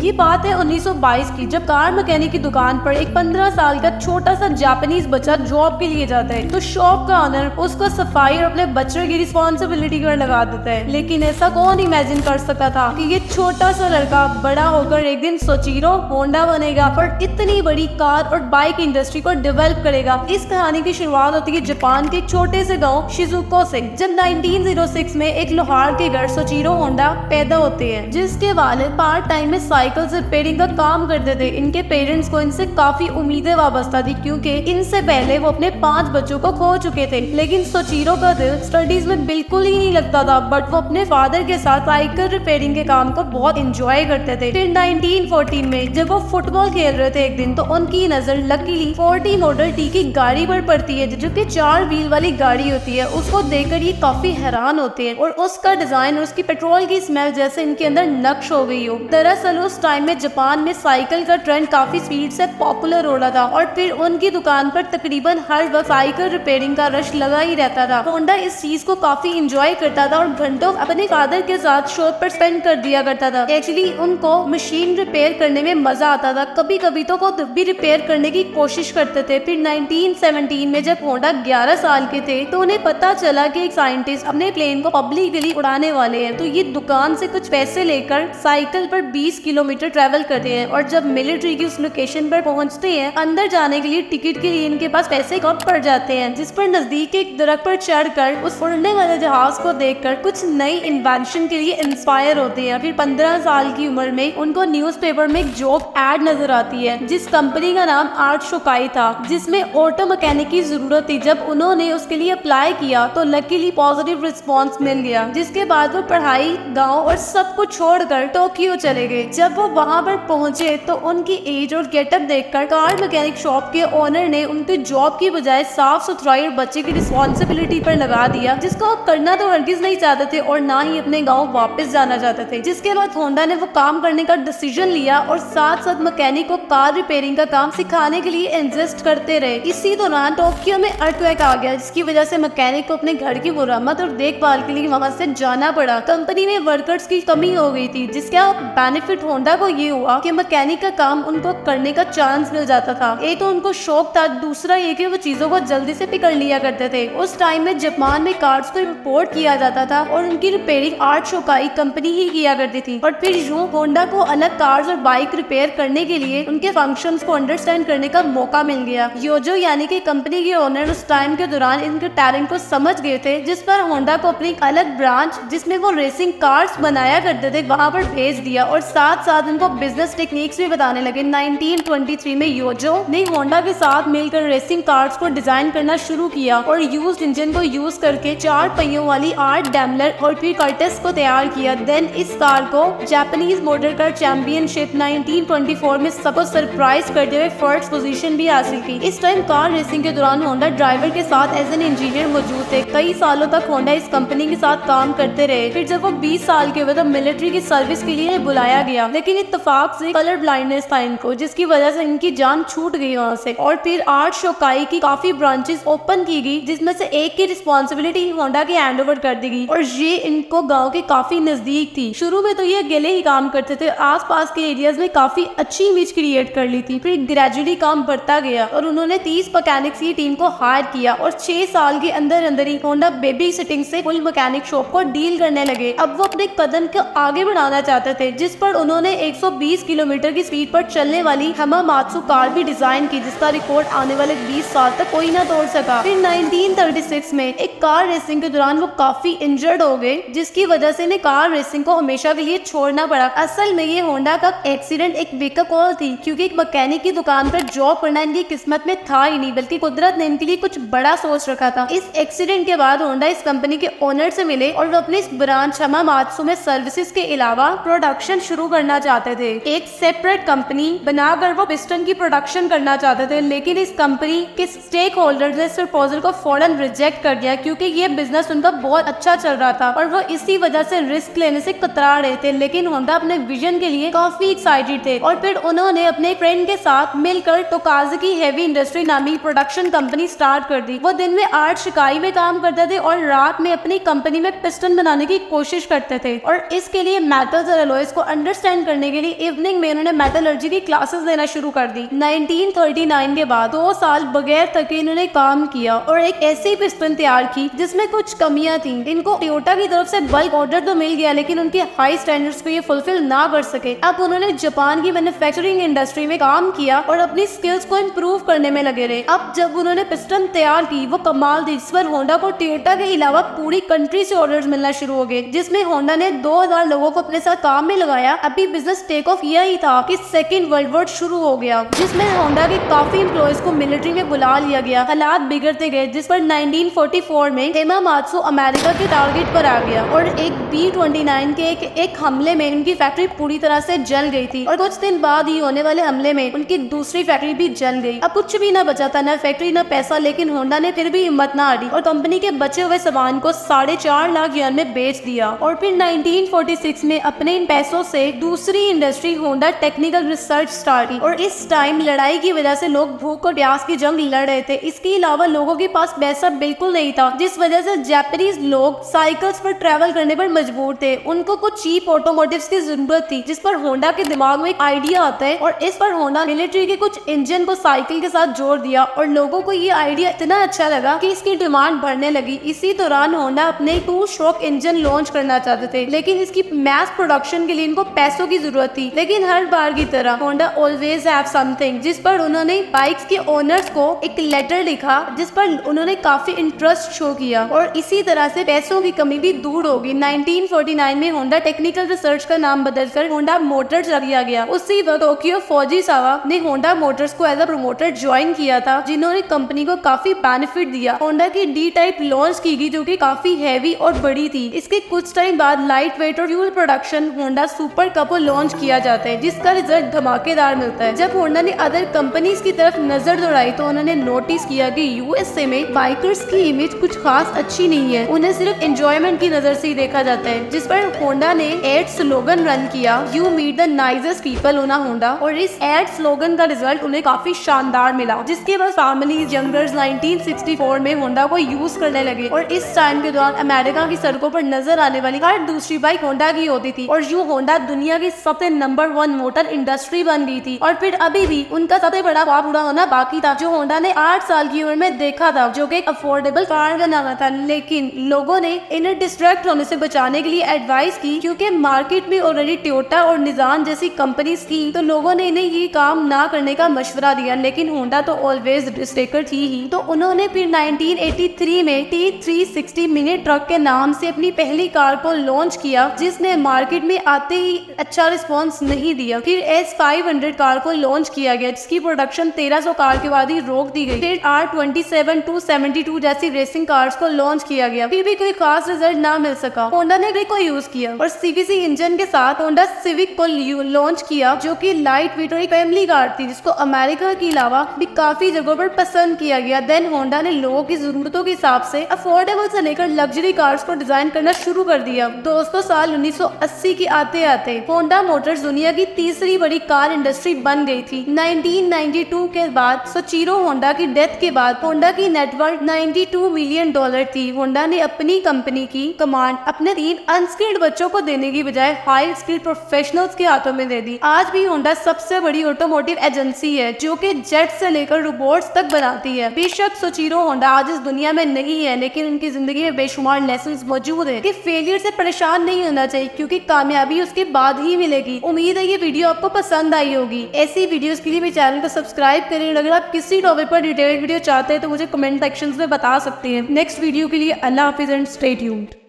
ये बात है 1922 की, जब कार मैकेनिक की दुकान पर एक 15 साल का छोटा सा जापानीज बच्चा जॉब के लिए जाता है। तो शॉप का ऑनर उसको सफाई और अपने बच्चे की रिस्पॉन्सिबिलिटी पर लगा देता है। लेकिन ऐसा कौन इमेजिन कर सकता था कि ये छोटा सा लड़का बड़ा होकर एक दिन सोचिरो होंडा बनेगा और इतनी बड़ी कार और बाइक इंडस्ट्री को डेवलप करेगा। इस कहानी की शुरुआत होती है जापान के छोटे से गाँव शिजुको से, जब 1906 में एक लोहार के घर सोचिरो होंडा पैदा होते हैं, जिसके वालिद पार्ट टाइम में साइकिल रिपेयरिंग का काम करते थे। इनके पेरेंट्स को इनसे काफी उम्मीदें वाबस्ता थी, क्योंकि इनसे पहले वो अपने 5 बच्चों को खो चुके थे। लेकिन सोचिरो का दिल स्टडीज में बिल्कुल ही नहीं लगता था, बट वो अपने फादर के साथ साइकिल रिपेयरिंग के काम को बहुत इंजॉय करते थे। फिर 1914 में जब वो फुटबॉल खेल रहे थे एक दिन, तो उनकी नजर लकीली 40 मॉडल टी की गाड़ी पर पड़ती है, जो कि 4 व्हील वाली गाड़ी होती है। उसको देखकर ये काफी हैरान होते हैं और उसका डिजाइन और उसकी पेट्रोल की स्मेल जैसे इनके अंदर नक्श हो गई हो। दरअसल उस टाइम में जापान में साइकिल का ट्रेंड काफी स्पीड से पॉपुलर हो रहा था और फिर उनकी दुकान पर तकरीबन हर वक्त साइकिल रिपेयरिंग का रश लगा ही रहता था। होंडा इस चीज को काफी इंजॉय करता था और घंटों अपने फादर के साथ शॉप पर स्पेंड कर दिया करता था। एक्चुअली उनको मशीन रिपेयर करने में मजा आता था, कभी कभी तो खुद भी रिपेयर करने की कोशिश करते थे। फिर 1917 में जब होंडा 11 साल के थे, तो उन्हें पता चला कि एक साइंटिस्ट अपने प्लेन को पब्लिकली उड़ाने वाले हैं। तो ये दुकान से कुछ पैसे लेकर साइकिल पर 20 किलोमीटर ट्रेवल करते हैं और जब मिलिट्री की उस लोकेशन पर पहुंचते हैं, अंदर जाने के लिए टिकट के लिए इनके पास पैसे कम पड़ जाते हैं, जिस पर नजदीक एक दरख्त पर चढ़कर उस उड़ने वाले जहाज को देखकर कुछ नई इन्वेंशन के लिए इंस्पायर होते हैं। फिर 15 साल की उम्र में उनको न्यूज़पेपर में एक जॉब एड नजर आती है, जिस कंपनी का नाम आर्ट शोकाई था, जिसमें ऑटो मैकेनिक की जरूरत थी। जब उन्होंने उसके लिए अप्लाई किया तो लकीली पॉजिटिव रिस्पॉन्स मिल गया, जिसके बाद वो पढ़ाई, गाँव और सब कुछ छोड़कर टोक्यो चले गए। जब वो वहाँ पर पहुंचे तो उनकी एज और गेटअप देखकर कार मैकेनिक शॉप के ओनर ने उनकी जॉब की बजाय साफ सुथराई और बच्चे की रिस्पॉन्सिबिलिटी पर लगा दिया, जिसको वो करना तो हरगिज नहीं चाहते थे और ना ही अपने गाँव वापस जाना चाहते थे। जिसके बाद होंडा ने वो काम करने का डिसीजन लिया और साथ साथ मैकेनिक को कार रिपेयरिंग का काम सिखाने के लिए इन्वेस्ट करते रहे। इसी दौरान टोक्यो में अर्थक्वेक आ गया, जिसकी वजह से मैकेनिक को अपने घर की मुरम्मत और देखभाल के लिए वहाँ से जाना पड़ा। कंपनी में वर्कर्स की कमी हो गई थी, जिसका बेनिफिट होंडा को ये हुआ कि मैकेनिक का काम उनको करने का चांस मिल जाता था। एक तो उनको शौक था, दूसरा ये कि वो चीजों को जल्दी से पकड़ लिया करते थे। उस टाइम में जापान में कार्स को इंपोर्ट किया जाता था और उनकी रिपेयरिंग आर्ट शोकाई कंपनी ही किया करती थी। और फिर यूं होंडा को अलग कार्स और बाइक रिपेयर करने के लिए उनके फंक्शंस को अंडरस्टैंड करने का मौका मिल गया। योजो यानी कि कंपनी के ओनर उस टाइम के दौरान इनके टैलेंट को समझ गए थे, जिस पर होंडा को अपनी अलग ब्रांच, जिसमें वो रेसिंग कार्स बनाया करते थे, वहां पर भेज दिया और साथ साथ उनको बिजनेस टेक्निक्स भी बताने लगे। 1923 में योजो ने होंडा के साथ मिलकर रेसिंग कार्स को डिजाइन करना शुरू किया और यूज्ड इंजन को यूज करके 4 पहियों वाली आर्ट डैमलर और फिर कर्टिस को तैयार किया। देन इस कार को जापानीज मोटर कार चैंपियनशिप 1924 में सबको सरप्राइज करते हुए फर्स्ट पोजीशन भी हासिल की। इस टाइम कार रेसिंग के दौरान होंडा ड्राइवर के साथ एज एन इंजीनियर मौजूद थे। कई सालों तक होंडा इस कंपनी के साथ काम करते रहे। फिर जब वो 20 साल के हुए तो मिलिट्री की सर्विस के लिए बुलाया गया, लेकिन इत्तेफाक से कलर ब्लाइंडनेस था इनको, जिसकी वजह से इनकी जान छूट गई वहाँ से। और फिर आर्ट शोकाई की काफी ब्रांचेस ओपन की गई, जिसमें से एक की रिस्पॉन्सिबिलिटी होंडा की हैंड ओवर कर दी गई और ये इनको गाँव के काफी नजदीक थी। शुरू में तो ये अकेले ही काम करते थे, आस पास के एरियाज में काफी अच्छी इमेज क्रिएट कर ली थी। फिर ग्रेजुअली काम बढ़ता गया और उन्होंने 30 मैकेनिक्स की टीम को हायर किया और 6 साल के अंदर अंदर ही होंडा बेबी सिटिंग से फुल मैकेनिक शॉप को डील करने लगे। अब वो अपने कदम को आगे बढ़ाना चाहते थे, जिस पर उन्होंने 120 किलोमीटर की स्पीड पर चलने वाली हमामात्सु कार भी डिजाइन की, जिसका रिकॉर्ड आने वाले 20 साल तक कोई ना तोड़ सका। फिर 1936 में एक कार रेसिंग के दौरान वो काफी इंजर्ड हो गए, जिसकी वजह से इन्हें कार रेसिंग को हमेशा के लिए छोड़ना पड़ा। असल में ये होंडा का एक्सीडेंट एक वेकअप कॉल थी, क्योंकि एक मैकेनिक की दुकान पर जॉब करना इनकी किस्मत में था ही नहीं, बल्कि कुदरत ने इनके लिए कुछ बड़ा सोच रखा था। इस एक्सीडेंट के बाद होंडा इस कंपनी के ओनर से मिले और वो अपनी इस ब्रांच हमामात्सु में सर्विसेज के अलावा प्रोडक्शन शुरू करना चाहते थे। एक सेपरेट कंपनी बनाकर वो पिस्टन की प्रोडक्शन करना चाहते थे, लेकिन इस कंपनी के स्टेक होल्डर ने इस प्रपोजल को फौरन रिजेक्ट कर दिया, क्योंकि ये बिजनेस उनका बहुत अच्छा चल रहा था और वो इसी वजह से रिस्क लेने से कतरा रहे थे। लेकिन होंडा अपने विजन के लिए काफी एक्साइटेड थे और फिर उन्होंने अपने फ्रेंड के साथ मिलकर टोकाज़की हेवी इंडस्ट्री नामी प्रोडक्शन कंपनी स्टार्ट कर दी। वो दिन में आर्ट शिकाई में काम करते थे और रात में अपनी कंपनी में पिस्टन बनाने की कोशिश करते थे और इसके लिए मेटल्स और अलॉयज को अंडरस्टैंड करने करने के लिए इवनिंग में उन्होंने मेटलर्जी की क्लासेस लेना शुरू कर दी। 1939 के बाद 2 साल बगैर थके इन्होंने काम किया और एक ऐसी पिस्टन तैयार की जिसमें कुछ कमियां थी। इनको टोयोटा की तरफ से बल्क ऑर्डर तो मिल गया, लेकिन उनके हाई स्टैंडर्ड्स को ये फुलफिल ना कर सके। अब उन्होंने जापान की मैन्युफैक्चरिंग इंडस्ट्री में काम किया और अपनी स्किल्स को इम्प्रूव करने में लगे रहे। अब जब उन्होंने पिस्टन तैयार की वो कमाल थी, इस पर होंडा को टोयोटा के अलावा पूरी कंट्री से ऑर्डर्स मिलना शुरू हो गए, जिसमें होंडा ने 2000 लोगों को अपने साथ काम में लगाया। अभी बिजनेस टेक ऑफ किया ही था कि सेकेंड वर्ल्ड वॉर शुरू हो गया, जिसमें होंडा के काफी एम्प्लॉयज को मिलिट्री में बुला लिया गया। हालात बिगड़ते गए, जिस पर 1944 में हेमामात्सु अमेरिका के टारगेट पर आ गया और एक B-29 के एक हमले में उनकी फैक्ट्री पूरी तरह से जल गई थी और कुछ दिन बाद ही होने वाले हमले में उनकी दूसरी फैक्ट्री भी जल गई। अब कुछ भी ना बचा था, ना फैक्ट्री ना पैसा, लेकिन होंडा ने फिर भी हिम्मत ना हारी और कंपनी के बचे हुए सामान को 4.5 लाख yuan में बेच दिया। और फिर 1946 में अपने इन पैसों से दूसरी industry Honda technical research start की और इस टाइम लड़ाई की वजह से लोग भूख और प्यास की जंग लड़ रहे थे। इसके अलावा लोगों के पास पैसा बिल्कुल नहीं था, जिस वजह से जापानीज लोग साइकिल्स पर ट्रैवल करने पर मजबूर थे। उनको कुछ चीप ऑटोमोटिव्स की जरूरत थी, जिस पर होंडा के दिमाग में एक आइडिया आता है और इस पर होंडा मिलिट्री के कुछ इंजन को साइकिल के साथ जोड़ दिया और लोगों को ये आइडिया इतना अच्छा लगा कि इसकी डिमांड बढ़ने लगी। इसी दौरान होंडा अपने 2 स्ट्रोक इंजन लॉन्च करना चाहते थे, लेकिन इसकी मैस प्रोडक्शन के लिए इनको पैसों की जरूरत थी। लेकिन हर बार की तरह होंडा ऑलवेज हैव समथिंग, जिस पर उन्होंने बाइक्स के ओनर्स को एक लेटर लिखा जिस पर उन्होंने काफी इंटरेस्ट शो किया और इसी तरह से पैसों की कमी भी दूर होगी। 1949 में होंडा टेक्निकल रिसर्च का नाम बदलकर होंडा मोटर्स रख दिया गया। उसी वक्त टोक्यो फुजीसावा ने होंडा मोटर्स को एज अ प्रमोटर ज्वाइन किया था, जिन्होंने कंपनी को काफी बेनिफिट दिया। होंडा की डी टाइप लॉन्च की गई, जो कि काफी हैवी और बड़ी थी। इसके कुछ टाइम बाद लाइट वेट और fuel production Honda super cup को लॉन्च किया जाता है, जिसका रिजल्ट धमाकेदार मिलता है। जब होंडा ने अदर कंपनीज की तरफ नजर दौड़ाई तो उन्होंने नोटिस किया कि यूएसए में बाइकर्स की इमेज कुछ खास अच्छी नहीं है, उन्हें सिर्फ एंजॉयमेंट की नजर से ही देखा जाता है। जिस पर होंडा ने एड स्लोगन रन किया, you meet the nicest people on Honda, और इस एड स्लोगन का रिजल्ट उन्हें काफी शानदार मिला, जिसके बाद फैमिलीज यंगर्स 1964 में होंडा को यूज करने लगे और इस टाइम के दौरान अमेरिका की सड़कों पर नजर आने वाली हर दूसरी बाइक होंडा की होती थी और यूं होंडा दुनिया की सबसे नंबर 1 मोटर इंडस्ट्री बन गई थी। और फिर अभी भी उनका सबसे बड़ा ख्वाब पूरा होना बाकी था, जो होंडा ने 8 साल की उम्र में देखा था, जो कि एक अफोर्डेबल कार बनाना था। लेकिन लोगों ने इन्हें डिस्ट्रैक्ट होने से बचाने के लिए एडवाइस की, क्योंकि मार्केट में ऑलरेडी टोयोटा और निसान जैसी कंपनीज थी, तो लोगों ने इन्हें ये काम ना करने का मशवरा दिया। लेकिन होंडा तो ऑलवेज रिस्क टेकर थी ही, तो उन्होंने फिर 1983 में T360 मिनी ट्रक के नाम से अपनी पहली कार को लॉन्च किया, जिसने मार्केट में आते ही अच्छा रिस्पॉन्स नहीं दिया। फिर S500 कार को लॉन्च किया गया, जिसकी प्रोडक्शन 1300 कार के बाद ही रोक दी गई। फिर R27-272 जैसी रेसिंग कार्स को लॉन्च किया गया, फिर भी कोई खास रिजल्ट ना मिल सका। होंडा ने को यूज किया और CVC इंजन के साथ होंडा सिविक को लॉन्च किया, जो कि लाइट वेट और एक फैमिली कार थी, जिसको अमेरिका के अलावा भी काफी जगहों पर पसंद किया गया। देन होंडा ने लोगों की जरूरतों के हिसाब से अफोर्डेबल से लेकर लग्जरी कार्स को डिजाइन करना शुरू कर दिया। दोस्तों, साल 1980 के आते आते होंडा मोटर्स दुनिया की तीसरी बड़ी कार इंडस्ट्री बन गई थी। 1992 के बाद सोचिरो होंडा की डेथ के बाद होंडा की नेटवर्थ $92 मिलियन थी। होंडा ने अपनी कंपनी की कमांड अपने 3 अनस्किल्ड बच्चों को देने की बजाय हाई स्किल्ड प्रोफेशनल्स के हाथों में दे दी। आज भी होंडा सबसे बड़ी ऑटोमोटिव एजेंसी है, जो कि जेट से लेकर रोबोट्स तक बनाती है। बेशक सोचिरो होंडा आज इस दुनिया में नहीं है, लेकिन उनकी जिंदगी में बेशुमार लेसन्स मौजूद है कि फेलियर से परेशान नहीं होना चाहिए, क्योंकि कामयाबी उसके बाद ही मिलेगी। उम्मीद है ये वीडियो आपको पसंद आई होगी। ऐसी वीडियोस के लिए मेरे चैनल को सब्सक्राइब करें। अगर आप किसी टॉपिक पर डिटेल्ड वीडियो चाहते हैं तो मुझे कमेंट सेक्शन में बता सकते हैं। नेक्स्ट वीडियो के लिए अल्लाह हाफिज़ एंड स्टे ट्यून्ड।